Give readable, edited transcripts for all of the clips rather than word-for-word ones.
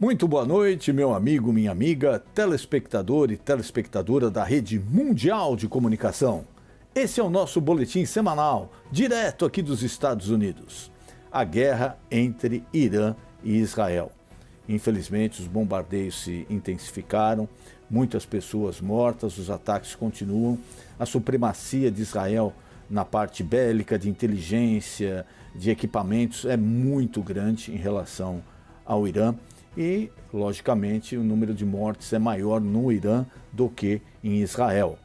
Muito boa noite, meu amigo, minha amiga, telespectador e telespectadora da Rede Mundial de Comunicação. Esse é o nosso boletim semanal, direto aqui dos Estados Unidos. A guerra entre Irã e Israel. Infelizmente, os bombardeios se intensificaram, muitas pessoas mortas, os ataques continuam. A supremacia de Israel na parte bélica, de inteligência, de equipamentos, é muito grande em relação ao Irã. E, logicamente, o número de mortes é maior no Irã do que em Israel.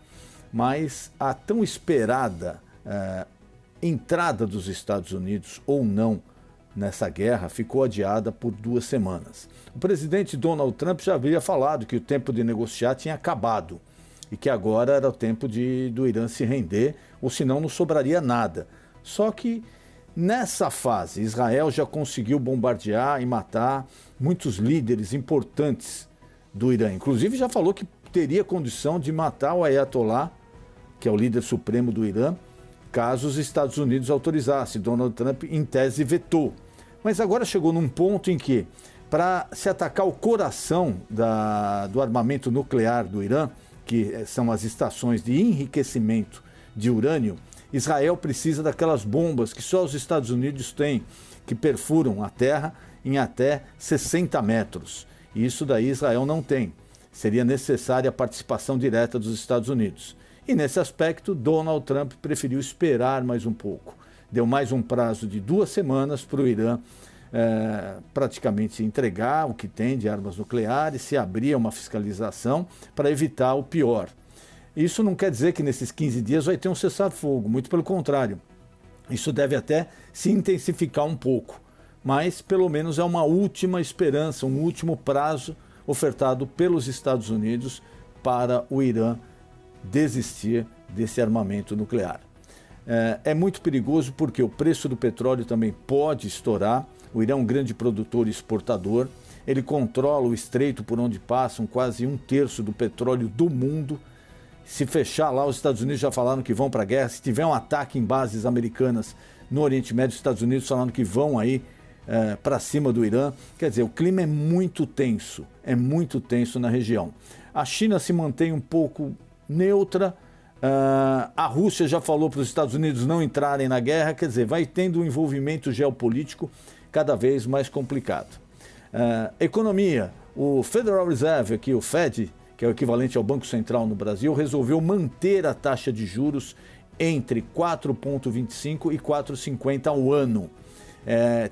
Mas a tão esperada entrada dos Estados Unidos ou não nessa guerra ficou adiada por 2 semanas. O presidente Donald Trump já havia falado que o tempo de negociar tinha acabado e que agora era o tempo do Irã se render, ou senão não sobraria nada. Só que nessa fase, Israel já conseguiu bombardear e matar muitos líderes importantes do Irã. Inclusive já falou que teria condição de matar o Ayatollah, que é o líder supremo do Irã, caso os Estados Unidos autorizassem. Donald Trump, em tese, vetou. Mas agora chegou num ponto em que, para se atacar o coração do armamento nuclear do Irã, que são as estações de enriquecimento de urânio, Israel precisa daquelas bombas que só os Estados Unidos têm, que perfuram a terra em até 60 metros. E isso daí Israel não tem. Seria necessária a participação direta dos Estados Unidos. E nesse aspecto, Donald Trump preferiu esperar mais um pouco. Deu mais um prazo de 2 semanas para o Irã praticamente entregar o que tem de armas nucleares, se abrir uma fiscalização para evitar o pior. Isso não quer dizer que nesses 15 dias vai ter um cessar-fogo, muito pelo contrário. Isso deve até se intensificar um pouco, mas pelo menos é uma última esperança, um último prazo ofertado pelos Estados Unidos para o Irã desistir desse armamento nuclear. É muito perigoso porque o preço do petróleo também pode estourar. O Irã é um grande produtor e exportador, ele controla o estreito por onde passam quase 1/3 do petróleo do mundo. Se fechar lá, os Estados Unidos já falaram que vão para a guerra. Se tiver um ataque em bases americanas no Oriente Médio, os Estados Unidos falaram que vão aí para cima do Irã. Quer dizer, o clima é muito tenso na região. A China se mantém um pouco neutra, a Rússia já falou para os Estados Unidos não entrarem na guerra, quer dizer, vai tendo um envolvimento geopolítico cada vez mais complicado. Economia, o Federal Reserve, aqui o Fed, que é o equivalente ao Banco Central no Brasil, resolveu manter a taxa de juros entre 4,25% e 4,50% ao ano.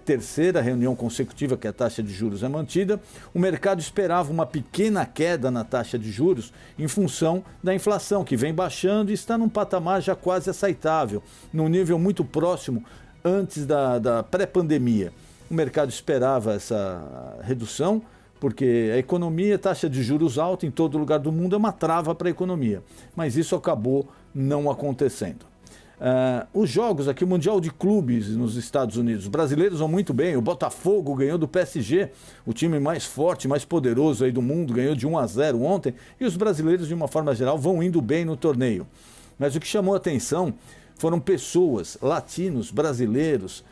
Terceira reunião consecutiva que a taxa de juros é mantida. O mercado esperava uma pequena queda na taxa de juros em função da inflação, que vem baixando e está num patamar já quase aceitável, num nível muito próximo antes da pré-pandemia. O mercado esperava essa redução, porque a economia, a taxa de juros alta em todo lugar do mundo é uma trava para a economia, mas isso acabou não acontecendo. Os jogos aqui, o Mundial de Clubes nos Estados Unidos, os brasileiros vão muito bem. O Botafogo ganhou do PSG, o time mais forte, mais poderoso aí do mundo, ganhou de 1-0 ontem, e os brasileiros de uma forma geral vão indo bem no torneio. Mas o que chamou a atenção foram pessoas, latinos, brasileiros,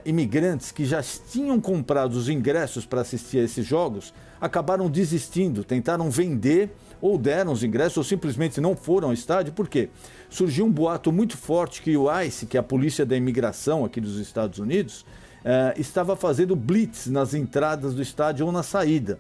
imigrantes que já tinham comprado os ingressos para assistir a esses jogos, acabaram desistindo, tentaram vender ou deram os ingressos ou simplesmente não foram ao estádio. Por quê? Surgiu um boato muito forte que o ICE, que é a polícia da imigração aqui dos Estados Unidos, estava fazendo blitz nas entradas do estádio ou na saída.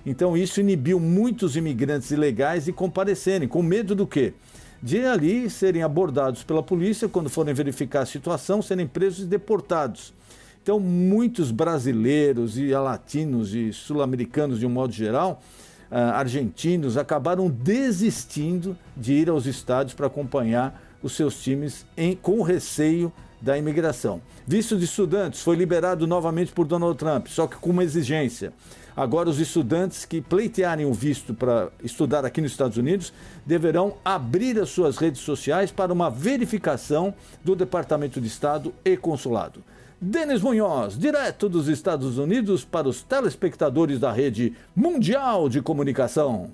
Então isso inibiu muitos imigrantes ilegais de comparecerem, com medo do quê? De ali serem abordados pela polícia, quando forem verificar a situação, serem presos e deportados. Então muitos brasileiros e latinos e sul-americanos de um modo geral, argentinos, acabaram desistindo de ir aos estádios para acompanhar os seus times com receio da imigração. Visto de estudantes foi liberado novamente por Donald Trump, só que com uma exigência. Agora os estudantes que pleitearem o visto para estudar aqui nos Estados Unidos deverão abrir as suas redes sociais para uma verificação do Departamento de Estado e Consulado. Denis Munhoz, direto dos Estados Unidos para os telespectadores da Rede Mundial de Comunicação.